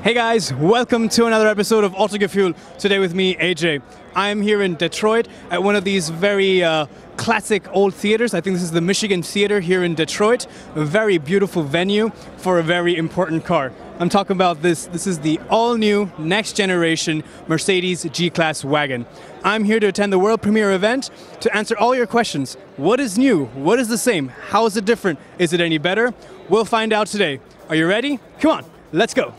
Hey guys, welcome to another episode of Autogefühl. Today with me, AJ. I'm here in Detroit at one of these very classic old theaters. I think this is the Michigan Theater here in Detroit. A very beautiful venue for a very important car. I'm talking about this. This is the all-new, next-generation Mercedes G-Class Wagon. I'm here to attend the world premiere event to answer all your questions. What is new? What is the same? How is it different? Is it any better? We'll find out today. Are you ready? Come on, let's go.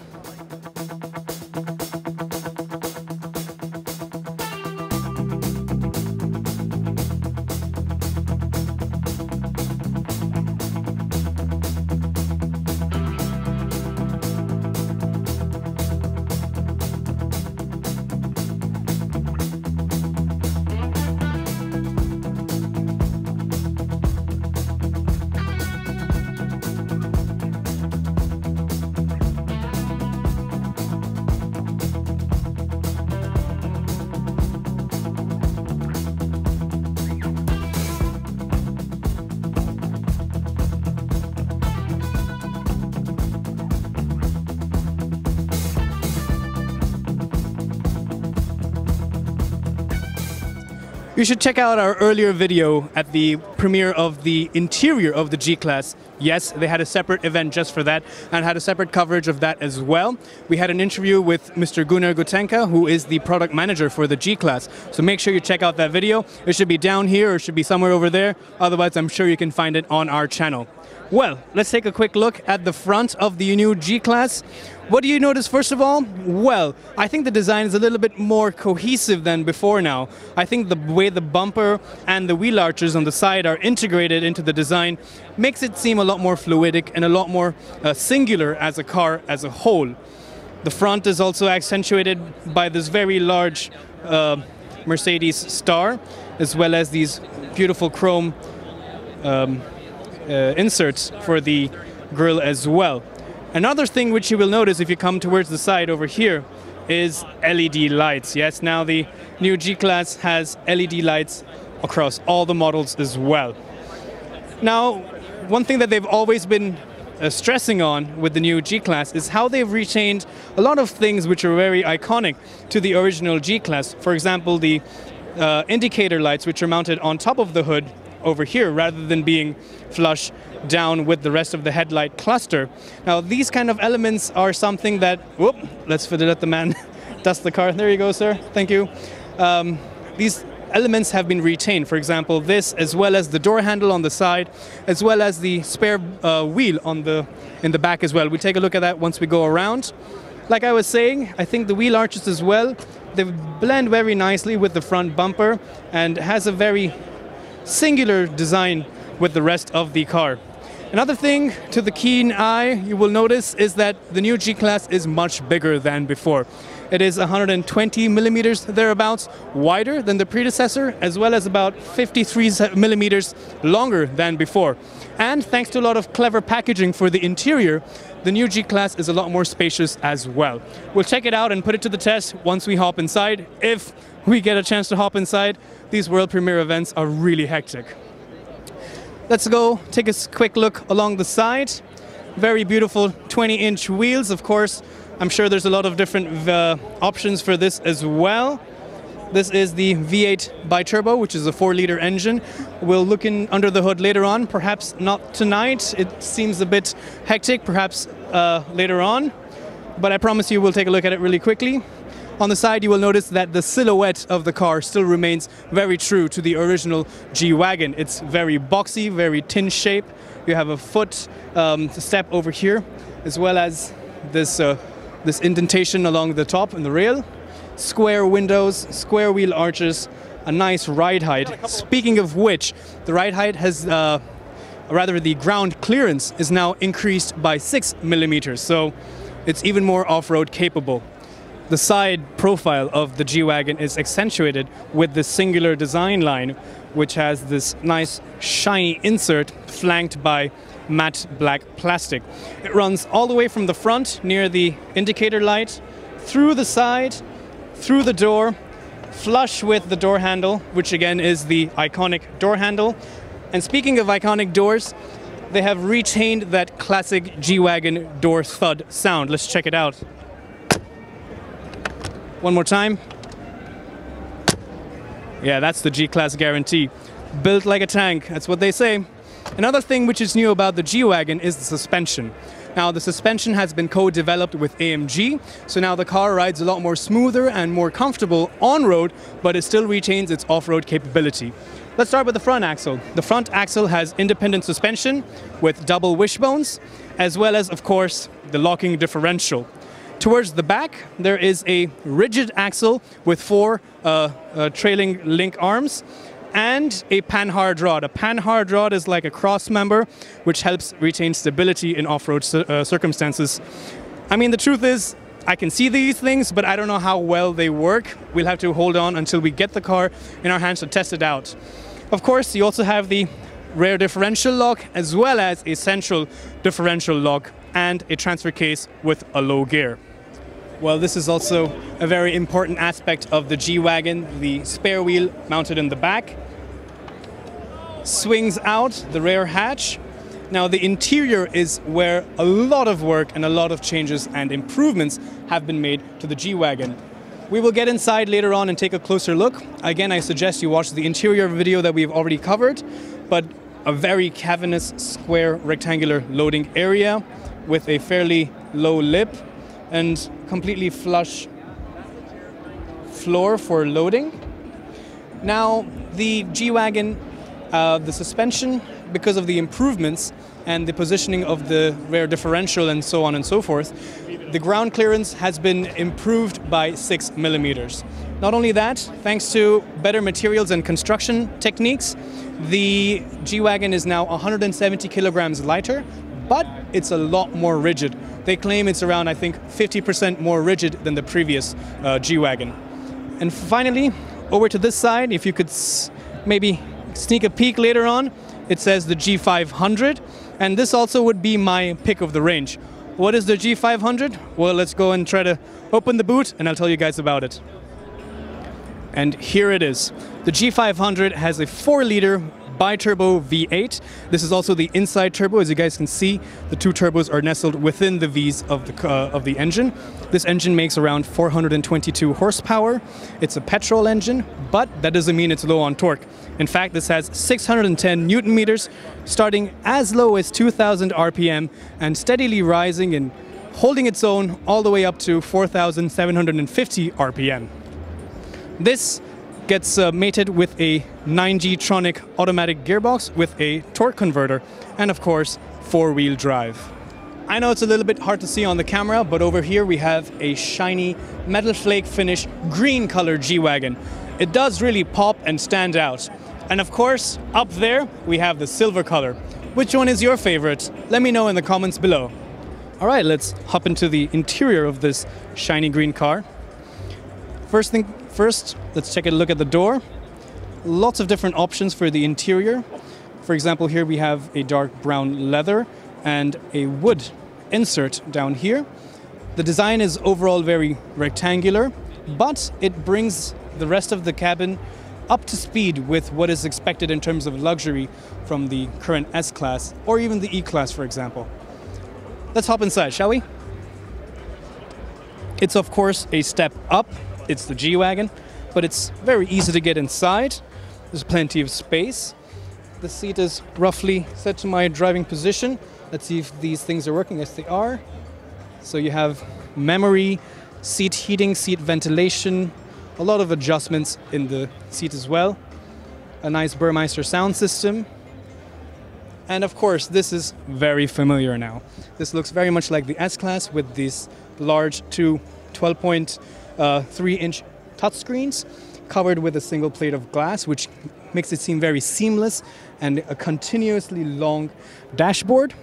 You should check out our earlier video at the premiere of the interior of the G-Class. Yes, they had a separate event just for that and had a separate coverage of that as well. We had an interview with Mr. Gunnar Gutenka, who is the product manager for the G-Class. So make sure you check out that video. It should be down here or it should be somewhere over there. Otherwise, I'm sure you can find it on our channel. Well, let's take a quick look at the front of the new G-Class. What do you notice first of all? Well, I think the design is a little bit more cohesive than before now. I think the way the bumper and the wheel arches on the side are integrated into the design makes it seem a lot more fluidic and a lot more singular as a car as a whole. The front is also accentuated by this very large Mercedes star, as well as these beautiful chrome inserts for the grille as well. Another thing which you will notice if you come towards the side over here is LED lights. Yes, now the new G-Class has LED lights across all the models as well. Now, one thing that they've always been stressing on with the new G-Class is how they've retained a lot of things which are very iconic to the original G-Class. For example, the indicator lights which are mounted on top of the hood over here rather than being flush down with the rest of the headlight cluster. Now these kind of elements are something that, whoop, let's let the man dust the car. There you go, sir. Thank you. These elements have been retained. For example, this, as well as the door handle on the side, as well as the spare wheel in the back as well. We'll take a look at that once we go around. Like I was saying, I think the wheel arches as well, they blend very nicely with the front bumper and has a very singular design with the rest of the car. Another thing to the keen eye you will notice is that the new G-Class is much bigger than before. It is 120 millimeters thereabouts wider than the predecessor, as well as about 53 millimeters longer than before. And thanks to a lot of clever packaging for the interior, the new G-Class is a lot more spacious as well. We'll check it out and put it to the test once we hop inside. If we get a chance to hop inside, these world premiere events are really hectic. Let's go take a quick look along the side. Very beautiful 20-inch wheels, of course. I'm sure there's a lot of different options for this as well. This is the V8 biturbo, which is a 4-liter engine. We'll look in under the hood later on, perhaps not tonight. It seems a bit hectic, perhaps later on. But I promise you we'll take a look at it really quickly. On the side, you will notice that the silhouette of the car still remains very true to the original G-Wagon. It's very boxy, very tin shape. You have a foot step over here, as well as this indentation along the top and the rail. Square windows, square wheel arches, a nice ride height. Speaking of which, the ride height has, rather the ground clearance is now increased by 6 millimeters, so it's even more off-road capable. The side profile of the G-Wagon is accentuated with the singular design line, which has this nice shiny insert flanked by matte black plastic. It runs all the way from the front near the indicator light, through the side, through the door, flush with the door handle, which again is the iconic door handle. And speaking of iconic doors, they have retained that classic G-Wagon door thud sound. Let's check it out. One more time. Yeah, that's the G-Class guarantee. Built like a tank, that's what they say. Another thing which is new about the G-Wagon is the suspension. Now, the suspension has been co-developed with AMG, so now the car rides a lot more smoother and more comfortable on-road, but it still retains its off-road capability. Let's start with the front axle. The front axle has independent suspension with double wishbones, as well as, of course, the locking differential. Towards the back, there is a rigid axle with 4 trailing link arms and a panhard rod. A panhard rod is like a cross member, which helps retain stability in off-road circumstances. I mean, the truth is, I can see these things, but I don't know how well they work. We'll have to hold on until we get the car in our hands to test it out. Of course, you also have the rear differential lock, as well as a central differential lock and a transfer case with a low gear. Well, this is also a very important aspect of the G-Wagon, the spare wheel mounted in the back. Swings out the rear hatch. Now, the interior is where a lot of work and a lot of changes and improvements have been made to the G-Wagon. We will get inside later on and take a closer look. Again, I suggest you watch the interior video that we've already covered, but a very cavernous, square, rectangular loading area with a fairly low lip and completely flush floor for loading. Now, the G-Wagon, the suspension, because of the improvements and the positioning of the rear differential and so on and so forth, the ground clearance has been improved by 6 millimeters. Not only that, thanks to better materials and construction techniques, the G-Wagon is now 170 kilograms lighter, but it's a lot more rigid. They claim it's around, I think, 50% more rigid than the previous G-Wagon. And finally, over to this side, if you could maybe sneak a peek later on, it says the G500, and this also would be my pick of the range. What is the G500? Well, let's go and try to open the boot, and I'll tell you guys about it. And here it is. The G500 has a 4-liter bi-turbo V8. This is also the inside turbo. As you guys can see, the 2 turbos are nestled within the V's of the engine. This engine makes around 422 horsepower. It's a petrol engine, but that doesn't mean it's low on torque. In fact, this has 610 Newton meters, starting as low as 2,000 RPM and steadily rising and holding its own all the way up to 4,750 RPM. This gets mated with a 9G-tronic automatic gearbox with a torque converter and, of course, 4-wheel drive. I know it's a little bit hard to see on the camera, but over here we have a shiny metal flake finish green color G-Wagon. It does really pop and stand out. And of course, up there we have the silver color. Which one is your favorite? Let me know in the comments below. All right, let's hop into the interior of this shiny green car. First, let's take a look at the door. Lots of different options for the interior. For example, here we have a dark brown leather and a wood insert down here. The design is overall very rectangular, but it brings the rest of the cabin up to speed with what is expected in terms of luxury from the current S-Class or even the E-Class, for example. Let's hop inside, shall we? It's of course a step up. It's the G-Wagon, but it's very easy to get inside. There's plenty of space. The seat is roughly set to my driving position. Let's see if these things are working. Yes, they are. So you have memory, seat heating, seat ventilation, a lot of adjustments in the seat as well. A nice Burmeister sound system. And of course, this is very familiar now. This looks very much like the S-Class with these large 12.3-inch touchscreens covered with a single plate of glass, which makes it seem very seamless, and a continuously long dashboard.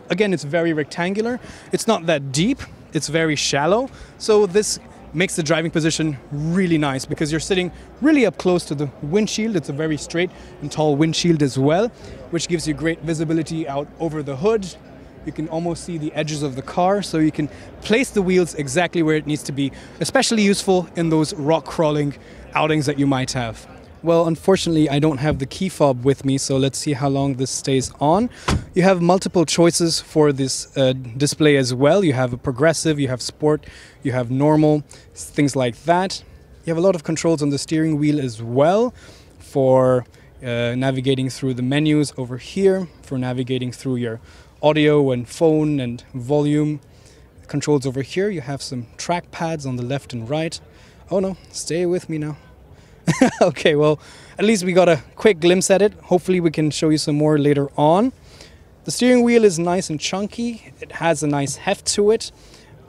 Again, it's very rectangular. It's not that deep. It's very shallow. So this makes the driving position really nice because you're sitting really up close to the windshield. It's a very straight and tall windshield as well, which gives you great visibility out over the hood. You can almost see the edges of the car, so you can place the wheels exactly where it needs to be, especially useful in those rock crawling outings that you might have. Well, unfortunately, I don't have the key fob with me, so let's see how long this stays on. You have multiple choices for this display as well. You have a progressive, you have sport, you have normal, things like that. You have a lot of controls on the steering wheel as well for navigating through the menus over here, for navigating through your audio and phone and volume. Controls over here. You have some track pads on the left and right. Oh no, stay with me now. Okay, well, at least we got a quick glimpse at it. Hopefully we can show you some more later on. The steering wheel is nice and chunky. It has a nice heft to it.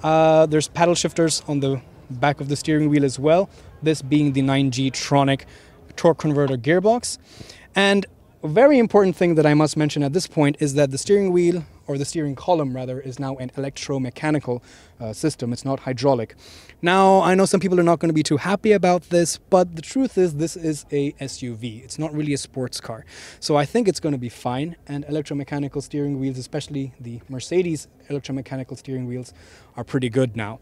There's paddle shifters on the back of the steering wheel as well, this being the 9G-tronic torque converter gearbox. And a very important thing that I must mention at this point is that the steering wheel, or the steering column rather, is now an electromechanical system. It's not hydraulic. Now, I know some people are not going to be too happy about this, but the truth is this is a SUV. It's not really a sports car. So I think it's going to be fine. And electromechanical steering wheels, especially the Mercedes electromechanical steering wheels, are pretty good now.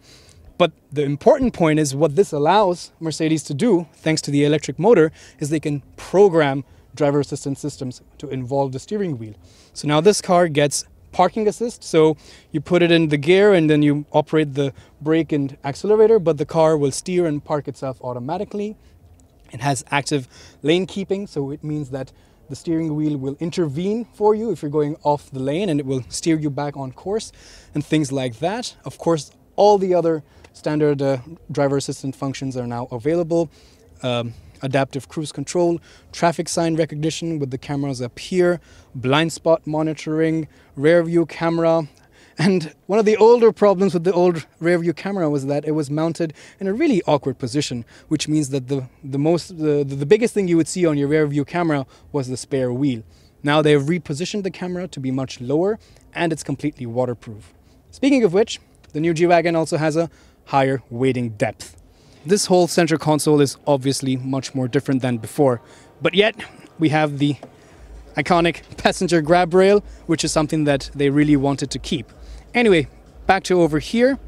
But the important point is what this allows Mercedes to do, thanks to the electric motor, is they can program driver assistance systems to involve the steering wheel. So now this car gets parking assist, so you put it in the gear and then you operate the brake and accelerator, but the car will steer and park itself automatically. It has active lane keeping, so it means that the steering wheel will intervene for you if you're going off the lane, and it will steer you back on course and things like that. Of course, all the other standard driver assistant functions are now available. Adaptive cruise control, traffic sign recognition with the cameras up here, blind spot monitoring, rear view camera. And one of the older problems with the old rear view camera was that it was mounted in a really awkward position, which means that the biggest thing you would see on your rear view camera was the spare wheel. Now they've repositioned the camera to be much lower, and it's completely waterproof. Speaking of which, the new G-Wagon also has a higher weighting depth. This whole center console is obviously much more different than before, but yet we have the iconic passenger grab rail, which is something that they really wanted to keep. Anyway, back to over here,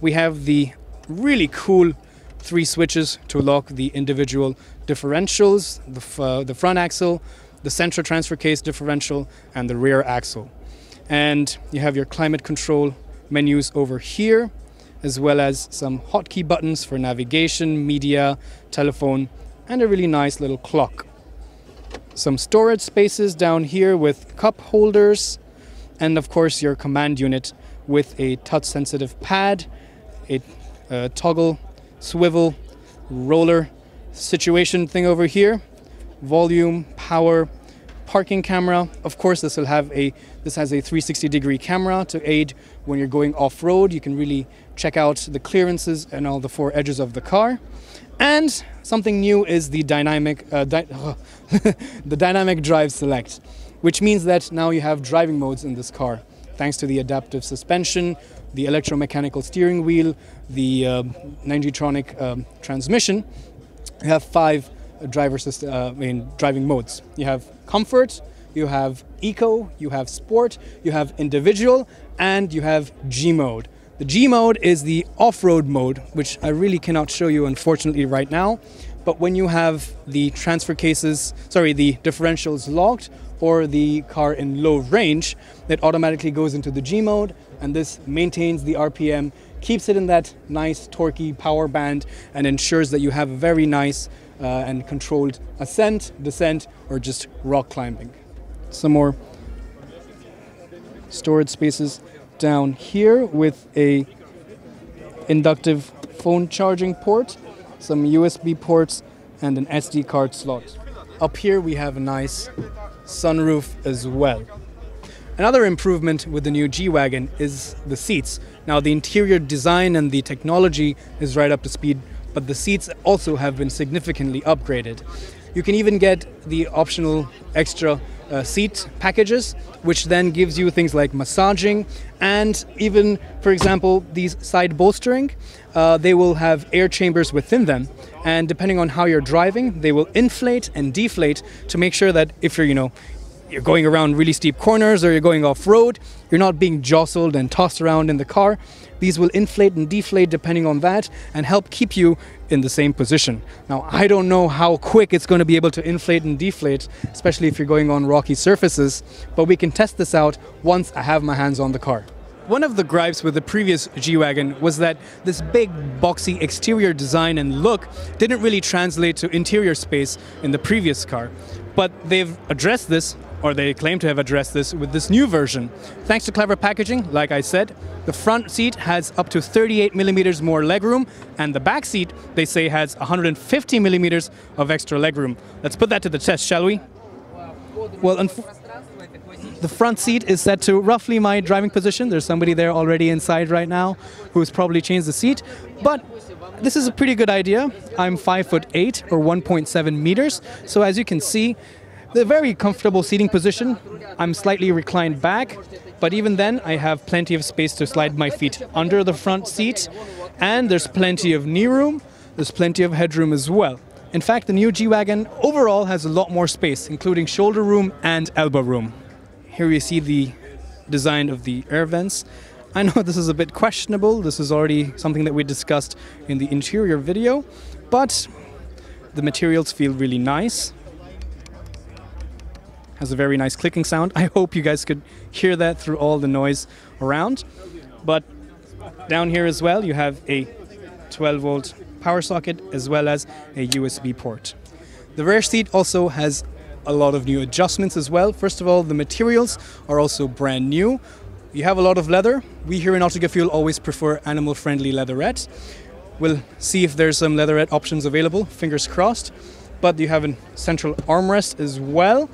we have the really cool 3 switches to lock the individual differentials, the front axle, the center transfer case differential, and the rear axle. And you have your climate control menus over here, as well as some hotkey buttons for navigation, media, telephone, and a really nice little clock. Some storage spaces down here with cup holders, and of course your command unit with a touch-sensitive pad, a toggle, swivel, roller situation thing over here, volume, power, parking camera. Of course, this has a 360-degree camera to aid when you're going off-road. You can really check out the clearances and all the 4 edges of the car. And something new is the dynamic the dynamic drive select, which means that now you have driving modes in this car. Thanks to the adaptive suspension, the electromechanical steering wheel, the 9G-tronic transmission, you have 5 driving modes. You have comfort, you have eco, you have sport, you have individual, and you have G mode. The G mode is the off-road mode, which I really cannot show you unfortunately right now. But when you have the the differentials locked or the car in low range, it automatically goes into the G mode, and this maintains the RPM, keeps it in that nice torquey power band, and ensures that you have a very nice and controlled ascent, descent, or just rock climbing. Some more storage spaces down here with a inductive phone charging port, some USB ports, and an SD card slot. Up here we have a nice sunroof as well. Another improvement with the new G-Wagon is the seats. Now the interior design and the technology is right up to speed, but the seats also have been significantly upgraded. You can even get the optional extra seat packages, which then gives you things like massaging, and even, for example, these side bolstering, they will have air chambers within them, and depending on how you're driving, they will inflate and deflate to make sure that if you're going around really steep corners or you're going off-road, you're not being jostled and tossed around in the car. These will inflate and deflate depending on that and help keep you in the same position. Now, I don't know how quick it's going to be able to inflate and deflate, especially if you're going on rocky surfaces, but we can test this out once I have my hands on the car. One of the gripes with the previous G-Wagon was that this big boxy exterior design and look didn't really translate to interior space in the previous car. But they've addressed this, or they claim to have addressed this, with this new version. Thanks to clever packaging, like I said, the front seat has up to 38 millimeters more legroom, and the back seat, they say, has 150 millimeters of extra legroom. Let's put that to the test, shall we? Well, the front seat is set to roughly my driving position. There's somebody there already inside right now who's probably changed the seat. But this is a pretty good idea. I'm 5'8" or 1.7 meters. So as you can see, the very comfortable seating position. I'm slightly reclined back, but even then I have plenty of space to slide my feet under the front seat. And there's plenty of knee room. There's plenty of headroom as well. In fact, the new G-Wagon overall has a lot more space, including shoulder room and elbow room. Here you see the design of the air vents. I know this is a bit questionable. This is already something that we discussed in the interior video, but the materials feel really nice. Has a very nice clicking sound. I hope you guys could hear that through all the noise around. But down here as well, you have a 12-volt power socket as well as a USB port. The rear seat also has a lot of new adjustments as well. First of all, the materials are also brand new. You have a lot of leather. We here in Autogefühl always prefer animal-friendly leatherette. We'll see if there's some leatherette options available, fingers crossed. But you have a central armrest as well,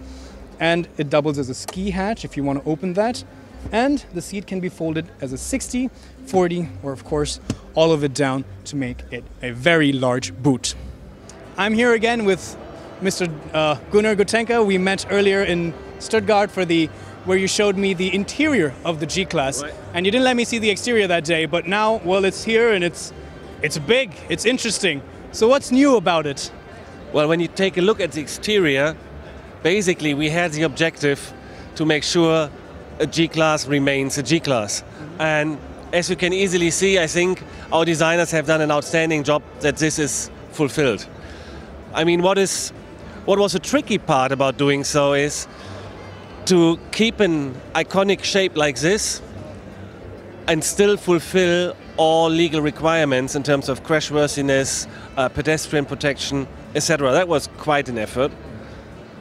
and it doubles as a ski hatch if you want to open that. And the seat can be folded as a 60, 40, or of course, all of it down to make it a very large boot. I'm here again with Mr. Gunnar Gutenka. We met earlier in Stuttgart for where you showed me the interior of the G-Class. Right. And you didn't let me see the exterior that day, but now, well, it's here and it's big, it's interesting. So what's new about it? Well, when you take a look at the exterior, basically we had the objective to make sure a G-Class remains a G-Class. And as you can easily see, I think our designers have done an outstanding job that this is fulfilled. I mean, what was a tricky part about doing so is to keep an iconic shape like this and still fulfill all legal requirements in terms of crashworthiness, pedestrian protection, etc. That was quite an effort.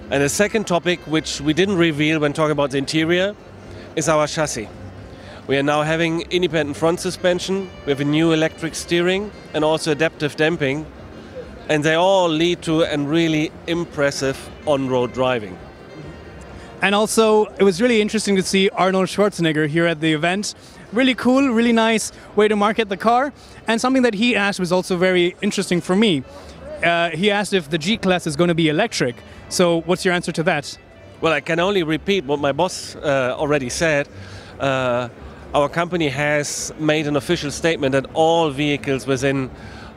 And the second topic, which we didn't reveal when talking about the interior, is our chassis. We are now having independent front suspension, we have a new electric steering and also adaptive damping. And they all lead to a really impressive on-road driving. And also, it was really interesting to see Arnold Schwarzenegger here at the event. Really cool, really nice way to market the car. And something that he asked was also very interesting for me. He asked if the G-Class is going to be electric. So what's your answer to that? Well, I can only repeat what my boss already said. Our company has made an official statement that all vehicles within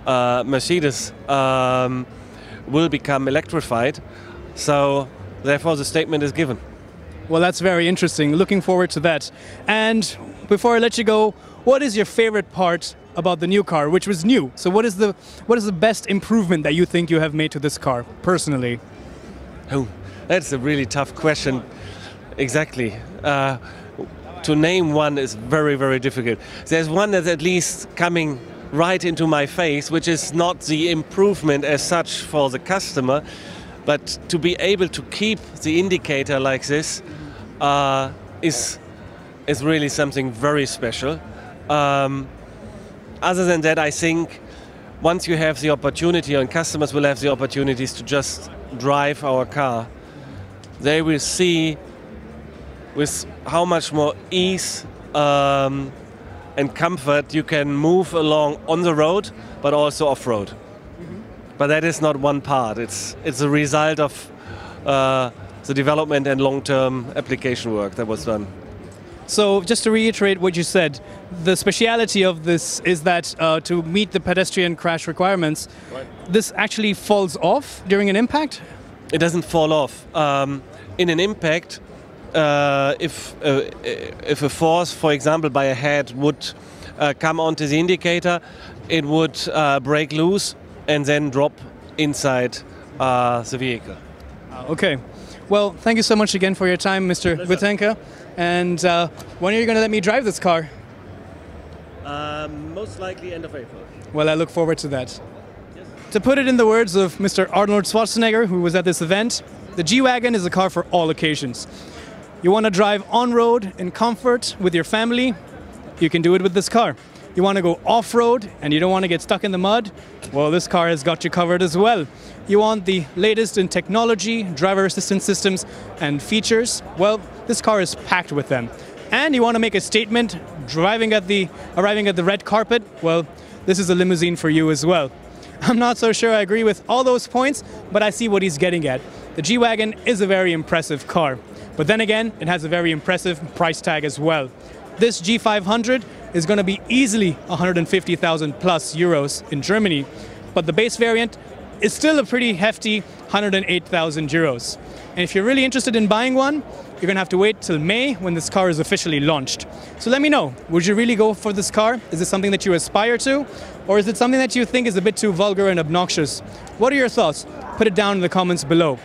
Mercedes will become electrified, so therefore the statement is given. Well, that's very interesting. Looking forward to that. And before I let you go, what is your favorite part about the new car, which was new? So what is the best improvement that you think you have made to this car, personally? Oh, that's a really tough question. Exactly. To name one is very, very difficult. There's one that's at least coming right into my face, which is not the improvement as such for the customer, but to be able to keep the indicator like this is really something very special. Other than that, I think once you have the opportunity, and customers will have the opportunities to just drive our car, they will see with how much more ease and comfort you can move along on the road, but also off-road. Mm-hmm. But that is not one part. It's a result of the development and long-term application work that was done. So just to reiterate what you said, the speciality of this is that to meet the pedestrian crash requirements, right, this actually falls off during an impact? It doesn't fall off. In an impact, if a force, for example, by a head would come onto the indicator, it would break loose and then drop inside the vehicle. Okay. Well, thank you so much again for your time, Mr. Butenka. And when are you going to let me drive this car? Most likely end of April. Well, I look forward to that. Yes. To put it in the words of Mr. Arnold Schwarzenegger, who was at this event, the G-Wagon is a car for all occasions. You want to drive on-road in comfort with your family? You can do it with this car. You want to go off-road and you don't want to get stuck in the mud? Well, this car has got you covered as well. You want the latest in technology, driver assistance systems, and features? Well, this car is packed with them. And you want to make a statement arriving at the red carpet? Well, this is a limousine for you as well. I'm not so sure I agree with all those points, but I see what he's getting at. The G-Wagon is a very impressive car. But then again, it has a very impressive price tag as well. This G500 is going to be easily 150,000 plus euros in Germany, but the base variant is still a pretty hefty 108,000 euros. And if you're really interested in buying one, you're going to have to wait till May when this car is officially launched. So let me know, would you really go for this car? Is this something that you aspire to? Or is it something that you think is a bit too vulgar and obnoxious? What are your thoughts? Put it down in the comments below.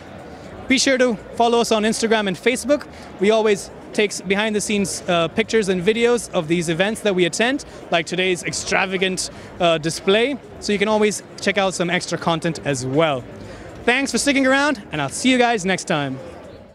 Be sure to follow us on Instagram and Facebook. We always take behind-the-scenes pictures and videos of these events that we attend, like today's extravagant display, so you can always check out some extra content as well. Thanks for sticking around, and I'll see you guys next time.